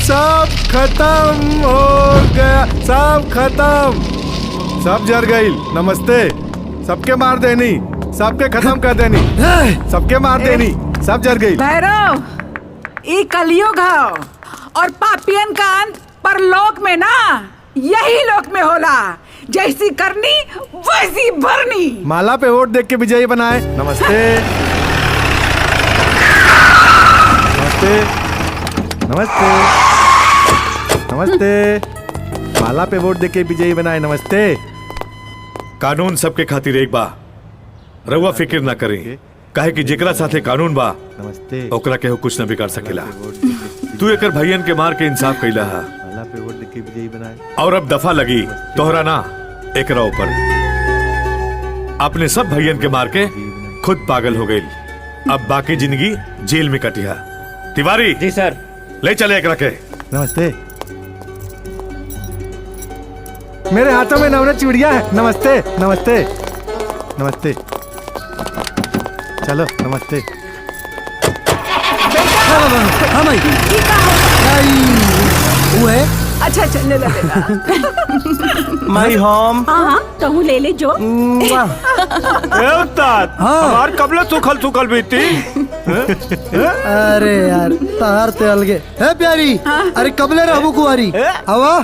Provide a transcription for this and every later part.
सब खत्म हो गया, सब खत्म, सब जर गई। नमस्ते। सबके मार देनी, सबके खत्म कर देनी, सबके मार देनी, सब जर गई। भैरव, ई कलियुग है और पापियन का अंत परलोक में ना, यही लोक में होला। जैसी करनी वैसी भरनी। माला पे वोट देख के विजयी बनाए। नमस्ते नमस्ते नमस्ते नमस्ते। माला पे वोट देके विजयी बनाए। नमस्ते। कानून सबके खातिर एक बा, रउआ फिक्र ना करें, काहे कि जेकरा साथे कानून बा नमस्ते। ओकरा केहू कुछ न बिगाड़ सकेला। तू एकर भैयन के मार के इंसाफ कइला हा, माला पे वोट देके विजयी बनाए। और अब दफा लगी तोहरा ना एकरा ऊपर। अपने सब भैयन के मार के खुद पागल हो गई। अब बाकी जिंदगी जेल में कटिया। तिवारी जी सर। ले चले एकरा के। नमस्ते। मेरे हाथों में नवरत चूड़ियां है। नमस्ते नमस्ते नमस्ते। चलो नमस्ते। हाँ भाई, वो है। अच्छा अच्छा, ले ले। My home. हाँ कहूँ ले ले जो। हमार कबले सुखल सुखल बीती। अरे यार तार ते अलगे है प्यारी। अरे कबले रहबू कुआरी हवा।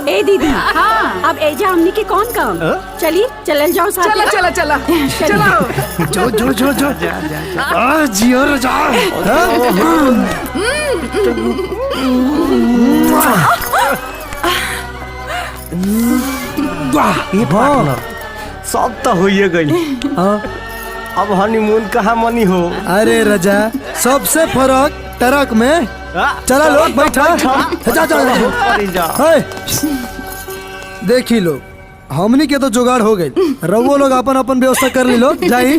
ए दीदी, हाँ अब एजा हमनी के कौन काम। चली चलल जाओ साथ। चला चला चला चलो। जो जो जो जो जियो रजा। ये पार्टनर सब तो हो गई। अब हनीमून कहाँ मनी हो। अरे रजा, सबसे फर्क ट्रक में। चला लोग बैठा। जा जा। देखी लो, हमनी के तो जुगाड़ हो गई। रवो लोग अपन अपन व्यवस्था कर ली लो। जाई।